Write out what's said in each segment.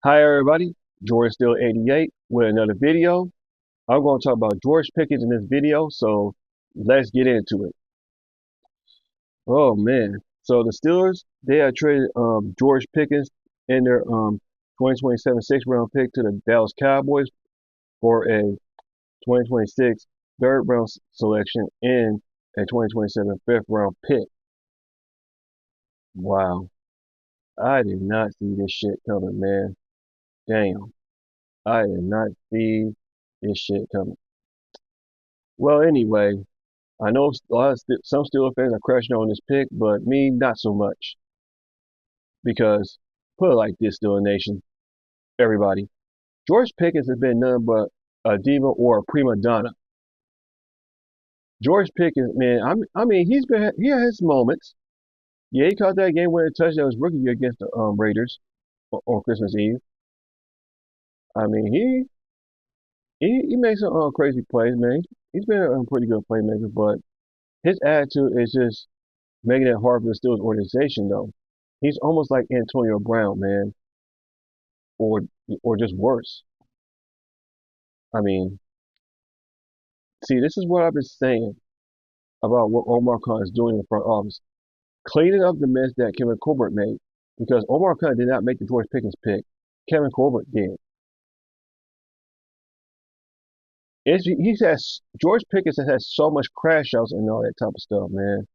Hi everybody, George Still 88 with another video. I'm going to talk about George Pickens in this video, so let's get into it. Oh man, so the Steelers they had traded George Pickens in their 2027 sixth round pick to the Dallas Cowboys for a 2026 third round selection and a 2027 fifth round pick. Wow, I did not see this shit coming, man. Damn, I did not see this shit coming. Well, anyway. I know some Steelers fans are crashing on this pick, but me, not so much. Because, put it like this, Steelers Nation, everybody. George Pickens has been nothing but a diva or a prima donna. George Pickens, man, I mean, he had his moments. Yeah, he caught that game-winning touchdown his rookie year against the Raiders on Christmas Eve. I mean, he made some crazy plays, man. He's been a pretty good playmaker, but his attitude is just making it hard for the Steelers organization, though. He's almost like Antonio Brown, man, or or just worse. I mean, see, this is what I've been saying about what Omar Khan is doing in the front office, cleaning up the mess that Kevin Colbert made, because Omar Khan did not make the George Pickens pick. Kevin Colbert did. He says George Pickens has had so much crash outs and all that type of stuff, man.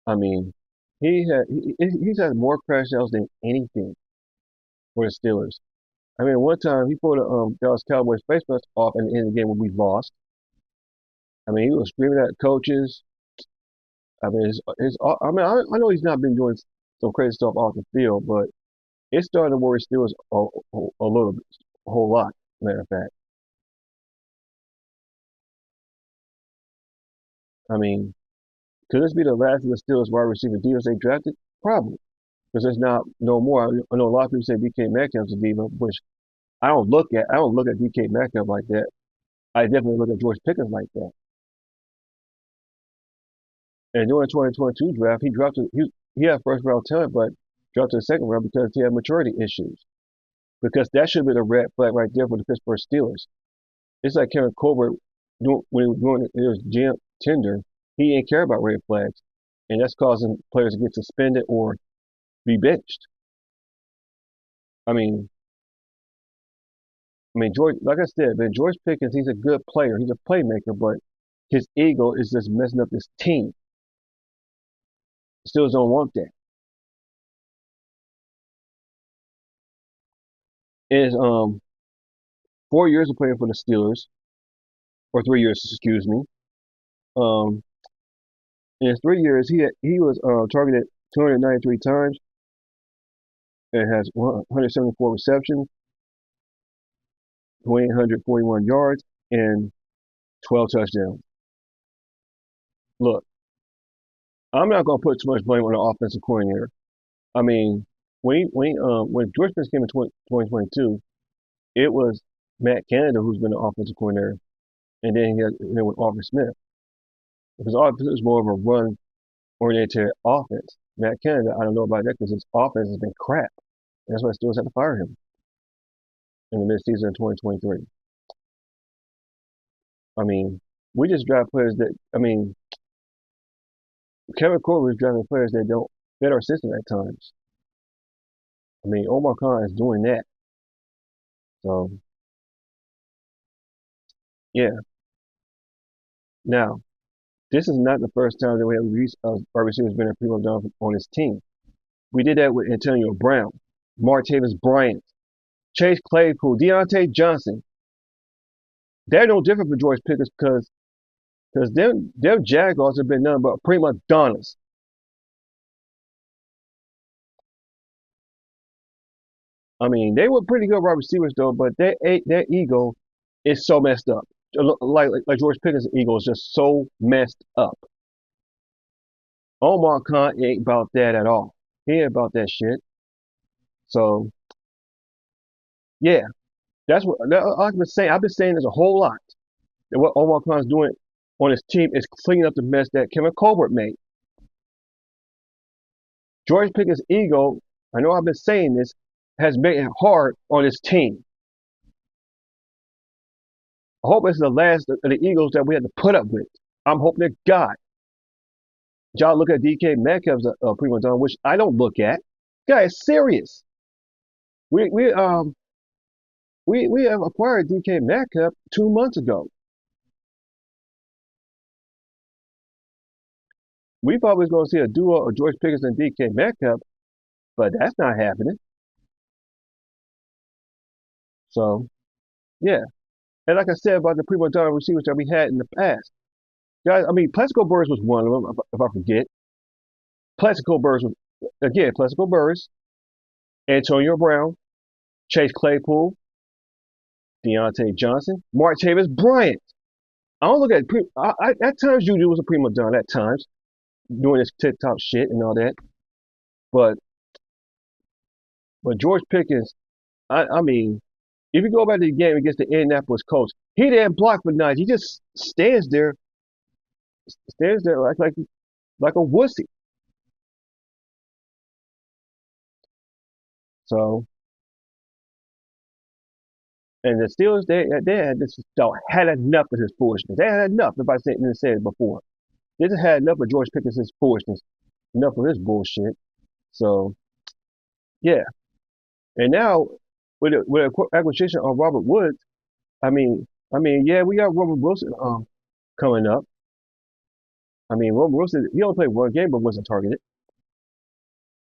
I mean, he's had more crash outs than anything for the Steelers. I mean, one time he pulled a Dallas Cowboys face mask off in the end of the game when we lost. I mean, he was screaming at coaches. I mean, I know he's not been doing some crazy stuff off the field, but it's starting to worry Steelers a little bit, a whole lot. Matter of fact, I mean, could this be the last of the Steelers wide receiver divas they drafted? Probably, because there's not no more. I know a lot of people say DK Metcalf's a diva, which I don't look at DK Metcalf like that. I definitely look at George Pickens like that. And during the 2022 draft, he had first round talent, but dropped to the second round because he had maturity issues. Because that should be the red flag right there for the Pittsburgh Steelers. It's like Kevin Colbert when he was doing his GM tender, he didn't care about red flags, and that's causing players to get suspended or be benched. I mean, George, like I said, man, George Pickens, he's a good player, he's a playmaker, but his ego is just messing up this team. Steelers don't want that. Is 4 years of playing for the Steelers, or 3 years, excuse me. Um, in his 3 years, he was targeted 293 times and has 174 receptions, 2,841 yards, and 12 touchdowns. Look, I'm not going to put too much blame on the offensive coordinator. I mean, when George Pickens came in 2022, it was Matt Canada who's been the offensive coordinator, and then with Arthur Smith. Because Arthur was more of a run-oriented offense. Matt Canada, I don't know about that because his offense has been crap. That's why the Steelers had to fire him in the midseason of 2023. I mean, we just draft players that, I mean, Kevin Colbert is drafting players that don't fit our system at times. I mean, Omar Khan is doing that. So, yeah. Now, this is not the first time that we have our receivers been a prima donna on this team. We did that with Antonio Brown, Martavis Bryant, Chase Claypool, Deontay Johnson. They're no different from George Pickens because them Jaguars have been nothing but prima donnas. I mean, they were pretty good wide receivers though, but their ego is so messed up. Like George Pickens' ego is just so messed up. Omar Khan ain't about that at all. He ain't about that shit. So yeah, I've been saying. I've been saying this a whole lot. That what Omar Khan is doing on his team is cleaning up the mess that Kevin Colbert made. George Pickens' ego. I know I've been saying this. has made it hard on his team. I hope it's the last of the Eagles that we have to put up with. I'm hoping to God. Y'all look at DK Metcalf's prima donna, which I don't look at. Guy is serious. We we um we have acquired DK Metcalf 2 months ago. We thought we was going to see a duo of George Pickens and DK Metcalf, but that's not happening. So yeah, and like I said about the prima donna receivers that we had in the past, guys. I mean, Plexico Burrs was one of them. If I forget, Plexico Burrs was again Plexico Burrs, Antonio Brown, Chase Claypool, Deontay Johnson, Martavis Bryant. I don't look at at times Juju was a prima donna at times doing this TikTok shit and all that, but George Pickens, I mean, if you go back to the game against the Indianapolis Colts, he didn't block for nine. He just stands there like a wussy. So, and the Steelers, they had this had enough of his foolishness. They had enough. If I didn't say it before, they just had enough of George Pickens' foolishness, enough of his bullshit. So, yeah. And now with the acquisition of Robert Woods, yeah, we got Robert Wilson coming up. I mean, Robert Wilson, he only played one game, but wasn't targeted.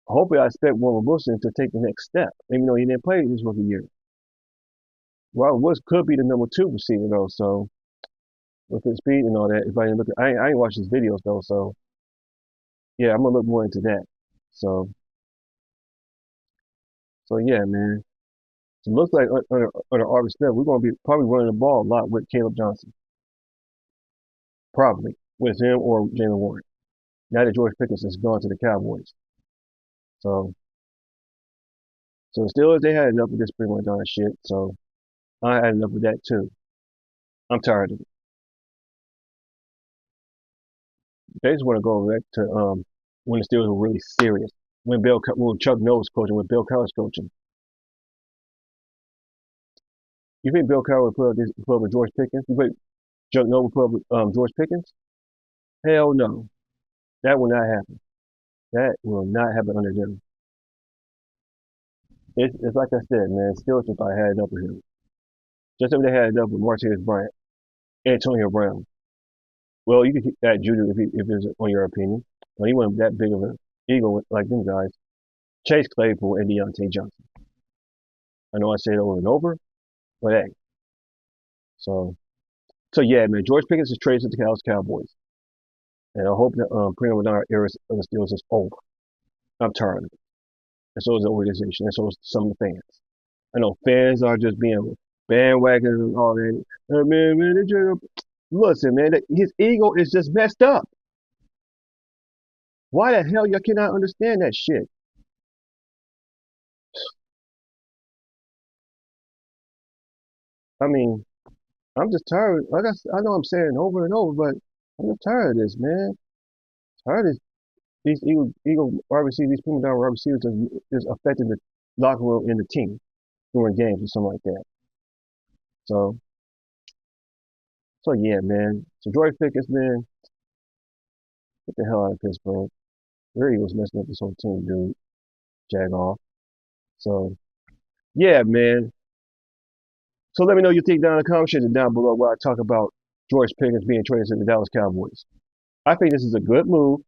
Hopefully, I expect Robert Wilson to take the next step, even though he didn't play this rookie year. Robert Woods could be the number two receiver though, so with his speed and all that. If I didn't look, I ain't watched his videos though, so yeah, I'm gonna look more into that. So, so yeah, man. So it looks like under Arthur Smith, we're gonna be probably running the ball a lot with Caleb Johnson, probably with him or Jalen Warren. Now that George Pickens has gone to the Cowboys, so the Steelers they had enough of this prima donna shit. So I had enough of that too. I'm tired of it. They just want to go back to when the Steelers were really serious. When Chuck Norris coaching, when Bill Cowher's coaching. You think Bill Cowher would put up with George Pickens? You think Chuck Norris would put up with George Pickens? Hell no. That will not happen. That will not happen under them. It's like I said, man. Steelers just I had enough with him. Just like they had enough with Martavis Bryant, Antonio Brown. Well, you could keep that Juju if it's on your opinion. But he wasn't that big of an ego like them guys. Chase Claypool and Deontay Johnson. I know I say it over and over, but hey. So yeah, man. George Pickens is traded to the Dallas Cowboys, and I hope that prima donna era of the Steelers is over. I'm tired of it, and so is the organization, and so is some of the fans. I know fans are just being bandwagons and all that. Man, listen, man. His ego is just messed up. Why the hell y'all cannot understand that shit? I mean, I'm just tired. I know I'm saying it over and over, but I'm just tired of this, man. Tired of these Eagle wide receivers, these prima donna wide receivers is affecting the locker room and the team during games or something like that. So, yeah, man. So George Pickens, man, get the hell out of Pittsburgh. Really was messing up this whole team, dude. Jag off. So, yeah, man. So let me know your think down in the comment section down below where I talk about George Pickens being traded to the Dallas Cowboys. I think this is a good move.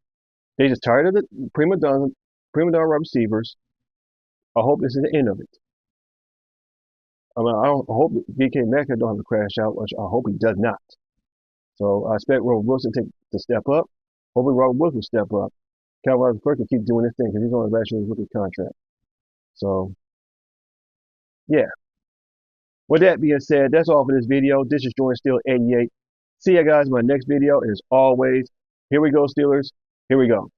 They just tired of the prima donna wide receivers. I hope this is the end of it. I hope DK Metcalf don't have to crash out, which I hope he does not. So I expect Robert Wilson to step up. Hopefully Robert Wilson will step up. Calvin Ridley can keep doing this thing because he's on his last year's rookie contract. So yeah. With that being said, that's all for this video. This is Jordan Steele 88. See you guys in my next video. And as always, here we go, Steelers. Here we go.